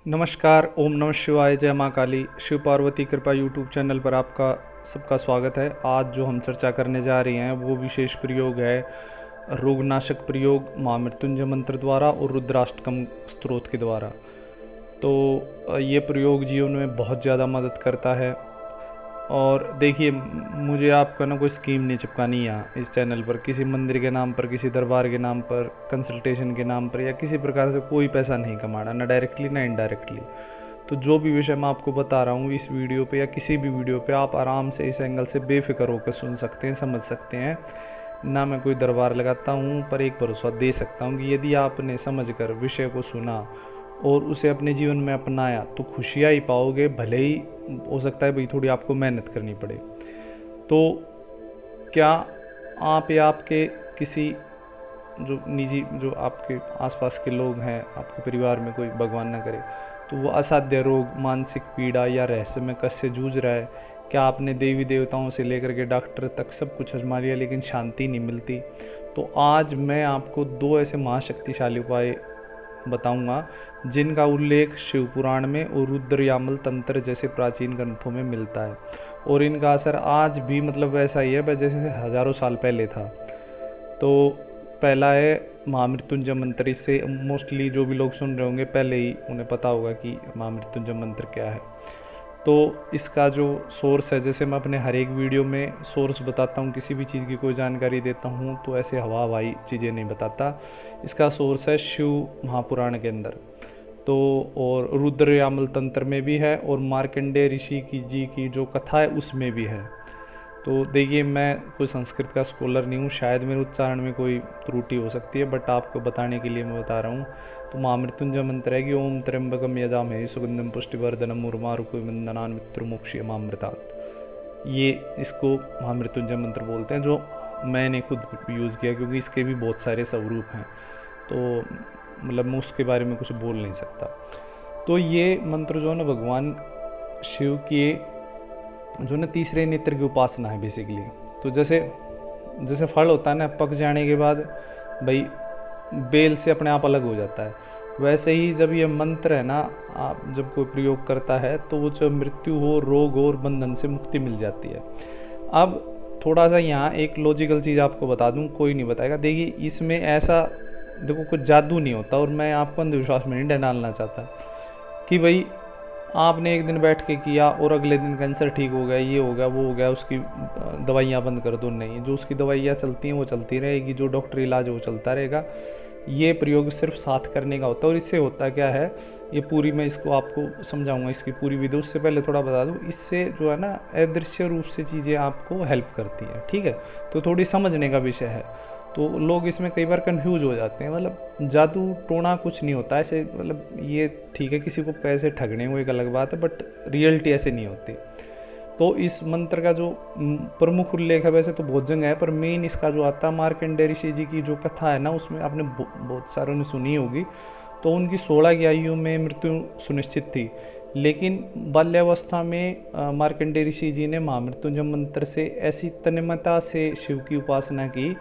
नमस्कार, ओम नमः शिवाय, जय माँ काली। शिव पार्वती कृपा यूट्यूब चैनल पर आपका सबका स्वागत है। आज जो हम चर्चा करने जा रहे हैं वो विशेष प्रयोग है रोगनाशक प्रयोग महामृत्युंजय मंत्र द्वारा और रुद्राष्टकम स्त्रोत के द्वारा। तो ये प्रयोग जीवन में बहुत ज़्यादा मदद करता है। और देखिए, मुझे आपका ना कोई स्कीम नहीं चिपकानी है इस चैनल पर, किसी मंदिर के नाम पर, किसी दरबार के नाम पर, कंसल्टेशन के नाम पर या किसी प्रकार से कोई पैसा नहीं कमाना, ना डायरेक्टली ना इनडायरेक्टली। तो जो भी विषय मैं आपको बता रहा हूँ इस वीडियो पे या किसी भी वीडियो पे, आप आराम से इस एंगल से बेफिक्र होकर सुन सकते हैं, समझ सकते हैं। ना मैं कोई दरबार लगाता हूँ, पर एक भरोसा दे सकता हूँ कि यदि आपने समझकर विषय को सुना और उसे अपने जीवन में अपनाया तो खुशियाँ ही पाओगे। भले ही हो सकता है भाई थोड़ी आपको मेहनत करनी पड़े। तो क्या आप या आपके किसी जो निजी जो आपके आसपास के लोग हैं, आपके परिवार में कोई भगवान ना करे तो वो असाध्य रोग, मानसिक पीड़ा या रहस्यमय कष्ट से जूझ रहा है? क्या आपने देवी देवताओं से लेकर के डॉक्टर तक सब कुछ आजमा लिया लेकिन शांति नहीं मिलती? तो आज मैं आपको 2 ऐसे महाशक्तिशाली उपाय बताऊंगा जिनका उल्लेख शिव पुराण में और रुद्रयामल तंत्र जैसे प्राचीन ग्रंथों में मिलता है। और इनका असर आज भी वैसा ही है जैसे हजारों साल पहले था। तो पहला है महामृत्युंजय मंत्र। इससे मोस्टली जो भी लोग सुन रहे होंगे पहले ही उन्हें पता होगा कि महामृत्युंजय मंत्र क्या है। तो इसका जो सोर्स है, जैसे मैं अपने हर एक वीडियो में सोर्स बताता हूँ, किसी भी चीज़ की कोई जानकारी देता हूँ तो ऐसे हवा हवाई चीज़ें नहीं बताता। इसका सोर्स है शिव महापुराण के अंदर, तो और रुद्रयामल तंत्र में भी है और मार्कंडेय ऋषि की जो कथा है उसमें भी है। तो देखिए, मैं कोई संस्कृत का स्कॉलर नहीं हूँ, शायद मेरे उच्चारण में कोई त्रुटि हो सकती है, बट आपको बताने के लिए मैं बता रहा हूँ। तो महामृत्युंजय मंत्र है कि ओम त्र्यंबकम यजामहे सुगंधम पुष्टिवर्धनम उर्वारुकमिंदनान् मृत्युर्मुक्षीयमामृतात्। ये इसको महामृत्युंजय मंत्र बोलते हैं, जो मैंने खुद यूज़ किया क्योंकि इसके भी बहुत सारे स्वरूप हैं। तो मैं उसके बारे में कुछ बोल नहीं सकता। तो ये मंत्र जो है ना, भगवान शिव की जो ना तीसरे नेत्र की उपासना है बेसिकली। तो जैसे जैसे फल होता है ना, पक जाने के बाद भाई बेल से अपने आप अलग हो जाता है, वैसे ही जब ये मंत्र है ना, आप जब कोई प्रयोग करता है तो वो जो मृत्यु हो, रोग हो और बंधन से मुक्ति मिल जाती है। अब थोड़ा सा यहाँ एक लॉजिकल चीज़ आपको बता दूँ, कोई नहीं बताएगा। देखिए, इसमें ऐसा देखो कुछ जादू नहीं होता, और मैं आपको अंधविश्वास में नहीं डालना चाहता कि भाई आपने एक दिन बैठ के किया और अगले दिन कैंसर ठीक हो गया, ये हो गया, वो हो गया, उसकी दवाइयाँ बंद कर दो। नहीं, जो उसकी दवाइयाँ चलती हैं वो चलती रहेगी, जो डॉक्टरी इलाज है वो चलता रहेगा। ये प्रयोग सिर्फ साथ करने का होता है। और इससे होता क्या है, ये पूरी मैं इसको आपको समझाऊंगा, इसकी पूरी विधि। उससे पहले थोड़ा बता दूं, इससे जो है ना अदृश्य रूप से चीज़ें आपको हेल्प करती हैं, ठीक है? तो थोड़ी समझने का विषय है। तो लोग इसमें कई बार कंफ्यूज हो जाते हैं। जादू टोना कुछ नहीं होता ऐसे, ये ठीक है किसी को पैसे ठगने वो एक अलग बात है, बट रियलिटी ऐसे नहीं होती। तो इस मंत्र का जो प्रमुख उल्लेख है, वैसे तो बहुत जगह है, पर मेन इसका जो आता है मार्कंडेय ऋषि जी की जो कथा है ना, उसमें आपने बहुत सारों ने सुनी होगी। तो उनकी 16 की आयु में मृत्यु सुनिश्चित थी, लेकिन बाल्यावस्था में मार्कंडेय ऋषि जी ने महामृत्युंजय मंत्र से ऐसी तन्मयता से शिव की उपासना की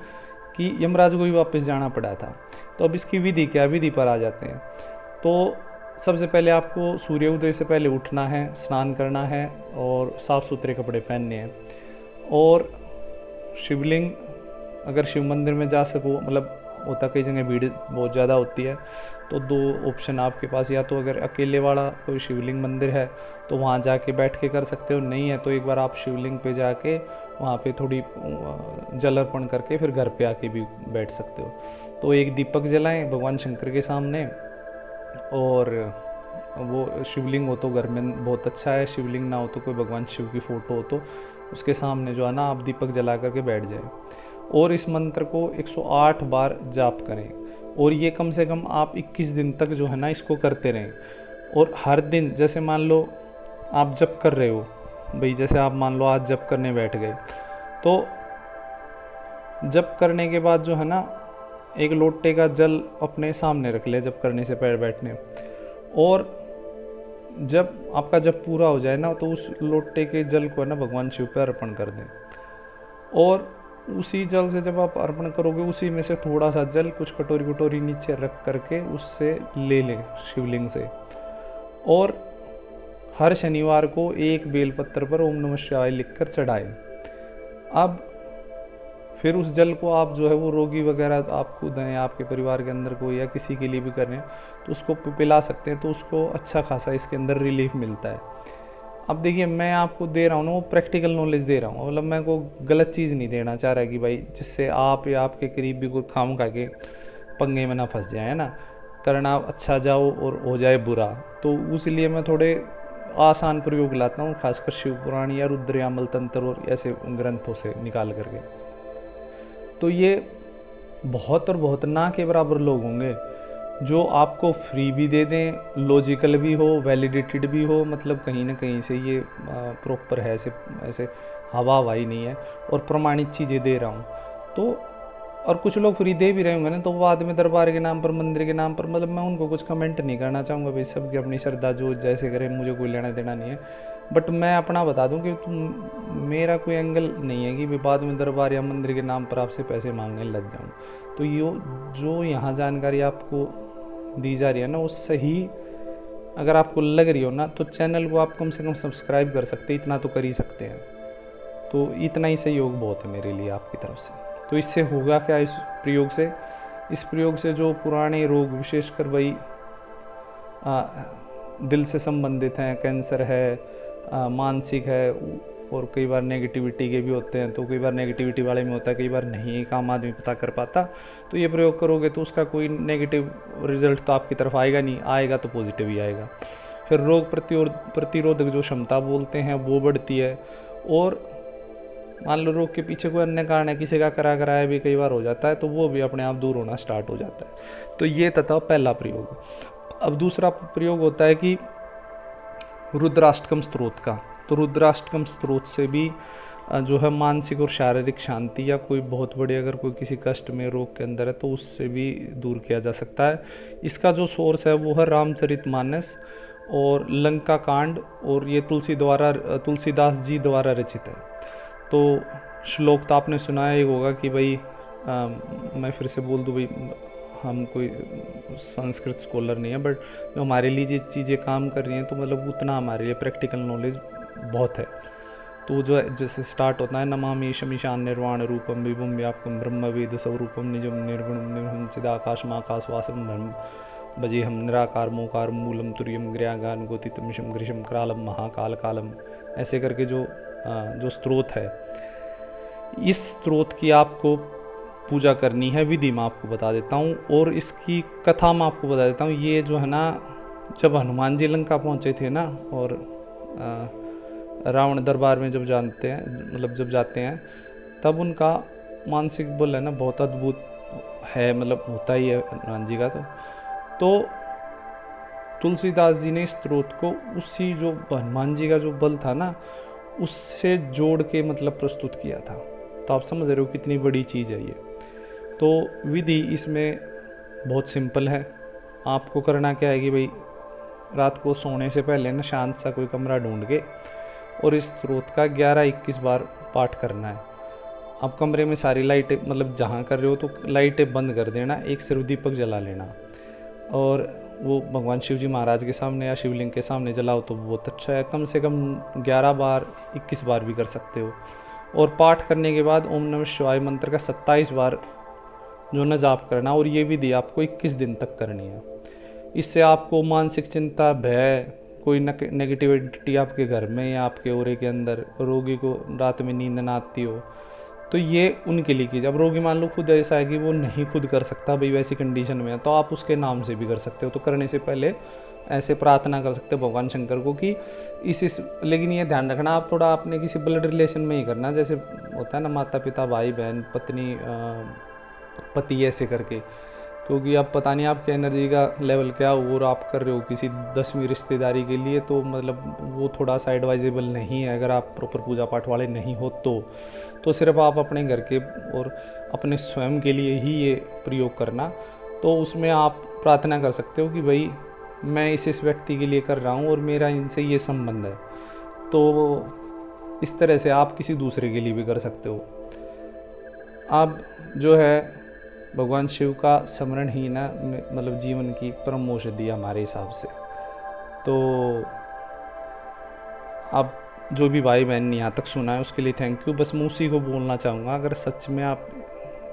कि यमराज को भी वापस जाना पड़ा था। तो अब इसकी विधि क्या, विधि पर आ जाते हैं। तो सबसे पहले आपको सूर्योदय से पहले उठना है, स्नान करना है और साफ़ सुथरे कपड़े पहनने हैं। और शिवलिंग, अगर शिव मंदिर में जा सको, होता कई जगह भीड़ बहुत ज़्यादा होती है, तो 2 ऑप्शन आपके पास, या तो अगर अकेले वाला कोई शिवलिंग मंदिर है तो वहाँ जाके बैठ के कर सकते हो, नहीं है तो एक बार आप शिवलिंग पे जाके वहाँ पे थोड़ी जल अर्पण करके फिर घर पे आके भी बैठ सकते हो। तो एक दीपक जलाएं भगवान शंकर के सामने, और वो शिवलिंग हो तो घर में बहुत अच्छा है, शिवलिंग ना हो तो कोई भगवान शिव की फ़ोटो हो तो उसके सामने जो है ना आप दीपक जला करके बैठ जाए। और इस मंत्र को 108 बार जाप करें, और ये कम से कम आप 21 दिन तक जो है ना इसको करते रहें। और हर दिन, जैसे मान लो आप जप कर रहे हो भाई, जैसे आप मान लो आज जप करने बैठ गए, तो जप करने के बाद जो है ना एक लोटे का जल अपने सामने रख ले जप करने से पहले बैठने, और जब आपका जप पूरा हो जाए ना तो उस लोटे के जल को है ना भगवान शिव पर अर्पण कर दें। और उसी जल से जब आप अर्पण करोगे, उसी में से थोड़ा सा जल कुछ कटोरी कटोरी नीचे रख करके उससे ले लें शिवलिंग से, और हर शनिवार को एक बेलपत्र पर ओम नमः शिवाय लिखकर चढ़ाएं। अब फिर उस जल को आप जो है वो रोगी वगैरह आप खुद हैं, आपके परिवार के अंदर कोई या किसी के लिए भी कर रहे हैं तो उसको पिला सकते हैं, तो उसको अच्छा खासा इसके अंदर रिलीफ मिलता है। अब देखिए, मैं आपको दे रहा हूँ ना वो प्रैक्टिकल नॉलेज दे रहा हूँ, मतलब मैं को गलत चीज़ नहीं देना चाह रहा कि भाई जिससे आप या आपके करीब भी कोई खाम खा के पंगे में ना फंस जाए, है ना, करना अच्छा जाओ और हो जाए बुरा। तो उसलिए मैं थोड़े आसान प्रयोग लाता हूँ, खासकर शिव पुराण या रुद्र यामल तंत्र और ऐसे ग्रंथों से निकाल करके। तो ये बहुत और बहुत ना के बराबर लोग होंगे जो आपको फ्री भी दे दें, लॉजिकल भी हो, वैलिडेटेड भी हो, मतलब कहीं ना कहीं से ये प्रॉपर है, ऐसे ऐसे हवा हवाई नहीं है, और प्रमाणित चीज़ें दे रहा हूँ। तो और कुछ लोग फ्री दे भी रहे होंगे ना, तो बाद में दरबार के नाम पर, मंदिर के नाम पर, मतलब मैं उनको कुछ कमेंट नहीं करना चाहूँगा भाई, सबकी अपनी श्रद्धा, जो जैसे करे, मुझे कोई लेना देना नहीं है। बट मैं अपना बता दूं कि मेरा कोई एंगल नहीं है कि बाद में दरबार या मंदिर के नाम पर आपसे पैसे मांगने लग जाऊं। तो ये जो यहाँ जानकारी आपको दी जा रही है ना, वो सही अगर आपको लग रही हो ना, तो चैनल को आप कम से कम सब्सक्राइब कर सकते हैं, इतना तो कर ही सकते हैं। तो इतना ही सहयोग बहुत है मेरे लिए आपकी तरफ से। तो इससे होगा क्या, इस प्रयोग से जो पुराने रोग, विशेषकर भाई दिल से संबंधित हैं, कैंसर है, मानसिक है, और कई बार नेगेटिविटी के भी होते हैं, तो कई बार नेगेटिविटी वाले में होता है, कई बार नहीं, एक आम आदमी पता कर पाता। तो ये प्रयोग करोगे तो उसका कोई नेगेटिव रिजल्ट तो आपकी तरफ आएगा नहीं, आएगा तो पॉजिटिव ही आएगा। फिर रोग प्रतिरोधक जो क्षमता बोलते हैं वो बढ़ती है, और मान लो रोग के पीछे कोई अन्य कारण है, किसी का कराया भी कई बार हो जाता है, तो वो भी अपने आप दूर होना स्टार्ट हो जाता है। तो ये था पहला प्रयोग। अब दूसरा प्रयोग होता है कि रुद्राष्टकम स्त्रोत का। तो रुद्राष्टकम स्त्रोत से भी जो है मानसिक और शारीरिक शांति, या कोई बहुत बड़े अगर कोई किसी कष्ट में, रोग के अंदर है, तो उससे भी दूर किया जा सकता है। इसका जो सोर्स है वो है रामचरितमानस और लंका कांड, और ये तुलसीदास जी द्वारा रचित है। तो श्लोक तो आपने सुना ही होगा कि भाई मैं फिर से बोल दूँ भाई, हम कोई संस्कृत स्कॉलर नहीं है, बट जो हमारे लिए ये चीज़ें काम कर रही हैं, तो मतलब उतना हमारे लिए प्रैक्टिकल नॉलेज बहुत है। तो जो जैसे स्टार्ट होता है, नमामि शमीशान निर्वाण रूपम विभुम व्यापकम ब्रह्म वेद स्वरूपम निजम निर्गुणम निर्मम चिदाकाशमाकाशवासम ब्रह्म भजे हम निराकार मोकार मूलम तुर्यम ग्रयागान गोतितमिशम ग्रीशम करालम महाकाल कालम, ऐसे करके जो स्त्रोत है, इस स्त्रोत की आपको पूजा करनी है। विधि मैं आपको बता देता हूँ, और इसकी कथा मैं आपको बता देता हूँ। ये जो है ना, जब हनुमान जी लंका पहुँचे थे ना, और रावण दरबार में जब जाते हैं, तब उनका मानसिक बल है ना बहुत अद्भुत है, मतलब होता ही है हनुमान जी का। तो तुलसीदास जी ने स्त्रोत को उसी जो हनुमान जी का जो बल था ना, उससे जोड़ के मतलब प्रस्तुत किया था। तो आप समझ रहे हो कितनी बड़ी चीज़ है ये। तो विधि इसमें बहुत सिंपल है। आपको करना क्या है कि भाई रात को सोने से पहले ना शांत सा कोई कमरा ढूंढ के और इस स्त्रोत का 11-21 बार पाठ करना है। आप कमरे में सारी लाइटें, मतलब जहाँ कर रहे हो तो लाइटें बंद कर देना, एक सिर दीपक जला लेना, और वो भगवान शिव जी महाराज के सामने या शिवलिंग के सामने जलाओ तो बहुत अच्छा है। कम से कम 11 बार, 21 बार भी कर सकते हो। और पाठ करने के बाद ओम नमः शिवाय मंत्र का 27 बार जो न जाप करना, और ये विधि आपको 21 दिन तक करनी है। इससे आपको मानसिक चिंता, भय, कोई नेगेटिविटी आपके घर में या आपके ओरे के अंदर, रोगी को रात में नींद ना आती हो, तो ये उनके लिए कीजिए। अब रोगी मान लो खुद ऐसा है कि वो नहीं खुद कर सकता, भाई वैसी कंडीशन में है, तो आप उसके नाम से भी कर सकते हो। तो करने से पहले ऐसे प्रार्थना कर सकते हो भगवान शंकर को कि लेकिन ये ध्यान रखना, आप थोड़ा अपने किसी ब्लड रिलेशन में ही करना, जैसे होता है ना माता पिता, भाई बहन, पत्नी, पति, ऐसे करके, क्योंकि अब पता नहीं आपके एनर्जी का लेवल क्या हो और आप कर रहे हो किसी 10वीं रिश्तेदारी के लिए, तो मतलब वो थोड़ा सा एडवाइजेबल नहीं है। अगर आप प्रॉपर पूजा पाठ वाले नहीं हो तो सिर्फ आप अपने घर के और अपने स्वयं के लिए ही ये प्रयोग करना। तो उसमें आप प्रार्थना कर सकते हो कि भाई मैं इस व्यक्ति के लिए कर रहा हूँ और मेरा इनसे ये संबंध है। तो इस तरह से आप किसी दूसरे के लिए भी कर सकते हो। अब जो है भगवान शिव का स्मरण ही ना मतलब जीवन की परम औषधि हमारे हिसाब से। तो आप जो भी भाई बहन ने यहाँ तक सुना है उसके लिए थैंक यू। बस मैं उसी को बोलना चाहूँगा, अगर सच में आप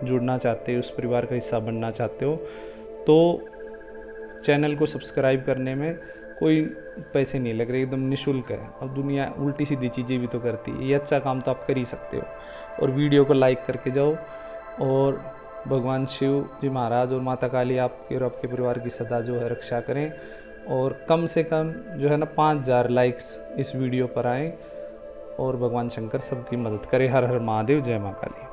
जुड़ना चाहते हो, उस परिवार का हिस्सा बनना चाहते हो, तो चैनल को सब्सक्राइब करने में कोई पैसे नहीं लग रहे, एकदम निःशुल्क है। अब दुनिया उल्टी सीधी चीज़ें भी तो करती है, ये अच्छा काम तो आप कर ही सकते हो। और वीडियो को लाइक करके जाओ, और भगवान शिव जी महाराज और माता काली आपके और आपके परिवार की सदा जो है रक्षा करें, और कम से कम जो है ना 5000 लाइक्स इस वीडियो पर आएँ, और भगवान शंकर सबकी मदद करे। हर हर महादेव, जय माँ काली।